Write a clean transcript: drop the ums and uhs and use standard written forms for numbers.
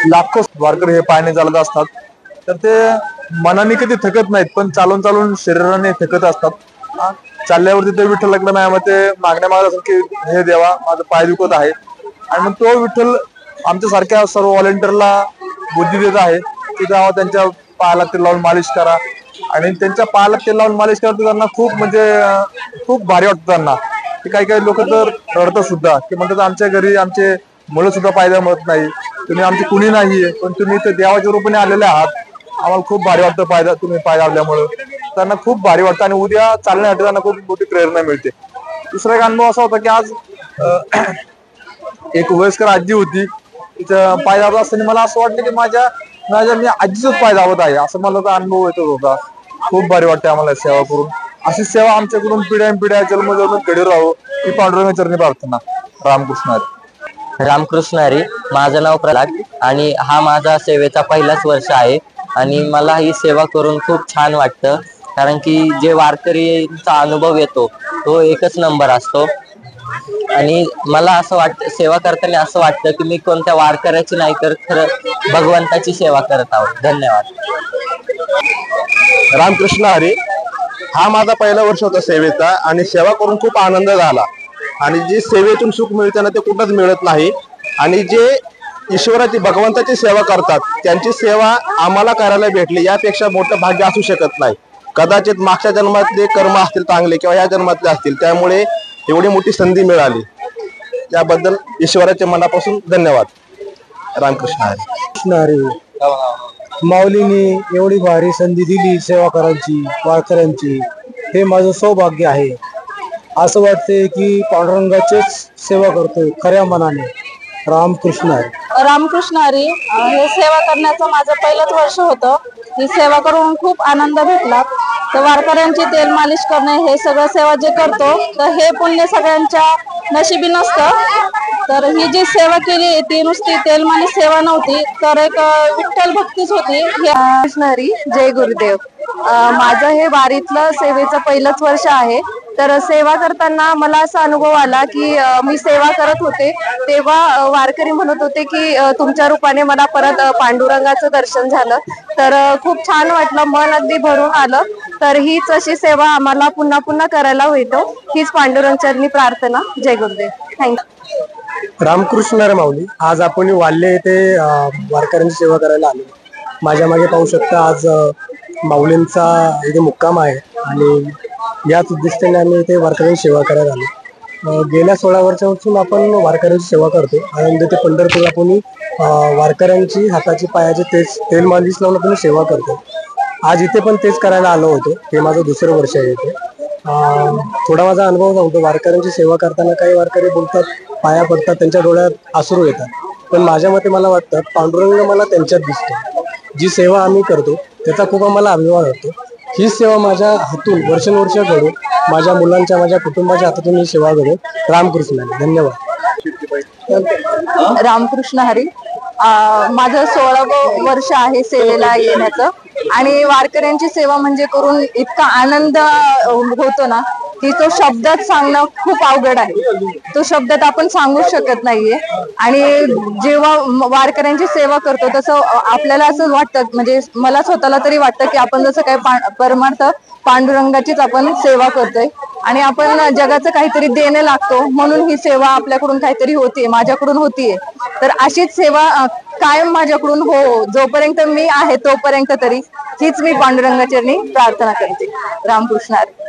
लाखो वारकरी हे पायने चालत असतात, तर ते मनाने कधी थकत नाहीत, पण चालून चालून शरीराने थकत असतात। चालल्यावरती ते विठ्ठलाकडे नाही मग ते मागण्या मागत असतात की हे देवा माझा पाय दुखत आहे, आणि मग तो विठ्ठल आमच्या सारख्या सर्व व्हॉलेंटियरला बुद्धी देत आहे की जावा त्यांच्या पायाला तेल लावून मालिश करा, आणि त्यांच्या पायाला तेल लावून मालिश करत त्यांना खूप म्हणजे खूप भारी वाटतं त्यांना। की काही काही लोक तर रडतात सुद्धा, की म्हणतात आमच्या घरी आमचे मुलं सुद्धा पायदा मिळत नाही, तुम्ही आमची कुणी नाहीये पण तुम्ही इथे देवाच्या रूपाने आलेले आहात, आम्हाला खूप भारी वाटतं पायदा तुम्ही पाय लावल्यामुळे, त्यांना खूप भारी वाटतं आणि उद्या चालण्यासाठी त्यांना खूप मोठी प्रेरणा मिळते। दुसरा एक अनुभव असा होता की आज एक वयस्कर आजी होती, तिचं पाय दाबत असताना मला असं वाटलं की माझ्या मी आजीचंच पाय दाबत आहे, असं मला तो अनुभव येतच होता। खूप भारी वाटते आम्हाला सेवा करून, अशी सेवा आमच्याकडून पिढ्यानपिढ्या जन्मजन्म घडत राहो ही पांडुरंगाच्या चरणी प्रार्थना। रामकृष्ण हरी। रामकृष्ण हरी। माझं नाव प्रल्हाद आणि हा माझा सेवेचा पहिलाच वर्ष आहे, आणि मला ही सेवा करून खूप छान वाटतं, कारण की जे वारकरीचा अनुभव येतो तो एकच नंबर असतो। आणि मला असं वाटतं सेवा करताना असं वाटतं की मी कोणत्या वारकऱ्याची नाही तर खरं भगवंताची सेवा करत आहोत। धन्यवाद। रामकृष्ण हरी। हा माझा पहिला वर्ष होता सेवेचा, आणि सेवा करून खूप आनंद झाला, आणि जे सेवेतून सुख मिळते ना ते कुठंच मिळत नाही, आणि जे ईश्वराची भगवंताची सेवा करतात त्यांची सेवा आम्हाला करायला भेटली यापेक्षा मोठं भाग्य असू शकत नाही। कदाचित मागच्या जन्मातले कर्म असतील चांगले किंवा या जन्मातले असतील, त्यामुळे एवढी मोठी संधी मिळाली, त्याबद्दल ईश्वराच्या मनापासून धन्यवाद। रामकृष्ण हरी। माऊलीने एवढी भारी संधी दिली सेवा करायची वारकऱ्यांची, हे माझं सौभाग्य आहे। असं वाटतंय की पांडुरंगाचीच सेवा करतोय खऱ्या मनाने। रामकृष्ण हरी। रामकृष्ण हरी। हे सेवा करण्याचं माझं पहिलंच वर्ष होतं, ही सेवा करून खूप आनंद भेटला। तर वारकऱ्यांची तेल मालिश करणे हे सगळं सेवा जे करतो तर हे पुण्य सगळ्यांच्या नशिबी नसतं, तर ही जी सेवा केली ती नुसती तेल मालिश सेवा नव्हती, तर एक विठ्ठल भक्तीच होती। कृष्ण हरी। जय गुरुदेव। माझं हे वारीतलं सेवेचं पहिलंच वर्ष आहे, तर सेवा करताना मला असा अनुभव आला की मी सेवा करत होते तेव्हा वारकरी म्हणत होते की तुमच्या रूपाने मला परत पांडुरंगाचं दर्शन झालं, तर खूप छान वाटलं, मन अगदी भरून आलं। तर हीच अशी सेवा आम्हाला पुन्हा पुन्हा करायला होतो, हीच पांडुरंगाचरणी प्रार्थना। जय गुरुदेव। थँक्यू। रामकृष्ण हरी माऊली। आज आपण वाल्हे येथे वारकऱ्यांची सेवा करायला आलो। माझ्या मागे पाहू शकता आज माऊलींचा इथे मुक्काम आहे, आणि याच उद्दिष्टाने आम्ही इथे वारकऱ्यांची सेवा करायला आलो। गेल्या 16 वर्षापासून आपण वारकऱ्यांची सेवा करतो। आनंद ते पंढरपूर आपण वारकऱ्यांची हाताची पायाची तेल मालिश लावून आपण सेवा करतो। आज इथे पण तेच करायला आलो होतो, हे माझं दुसरं वर्ष आहे इथे। थोडा माझा अनुभव सांगतो। वारकऱ्यांची सेवा करताना काही वारकरी बोलतात, पाया पडतात, त्यांच्या डोळ्यात अश्रू येतात, पण माझ्या मते मला वाटतं पांडुरंग मला त्यांच्यात दिसतो। जी सेवा आम्ही करतो त्याचा खूप आम्हाला अभिमान वाटतो। ही सेवा माझ्या हातून वर्षानुवर्ष घडून, माझ्या मुलांच्या माझ्या कुटुंबाच्या हातातून ही सेवा घडून। रामकृष्ण। धन्यवाद। रामकृष्ण हरी। माझं 16वं वर्ष आहे सेवेला येण्याचं, आणि वारकऱ्यांची सेवा म्हणजे करून इतका आनंद होतो ना की तो शब्दात सांगणं खूप अवघड आहे, तो शब्दात आपण सांगू शकत नाहीये। आणि जेव्हा वारकऱ्यांची सेवा करतो तसं आपल्याला असं वाटतं, म्हणजे मला स्वतःला तरी वाटतं की आपण जसं काही परमार्थ पांडुरंगाचीच आपण सेवा करतोय, आणि आपण जगाचं काहीतरी देणं लागतो, म्हणून ही सेवा आपल्याकडून काहीतरी होतीये, माझ्याकडून होतीये। तर अशीच सेवा कायम माझ्याकडून हो, जोपर्यंत मी आहे तोपर्यंत तरी हीच मी पांडुरंगाचरणी प्रार्थना करते। रामकृष्ण हरी।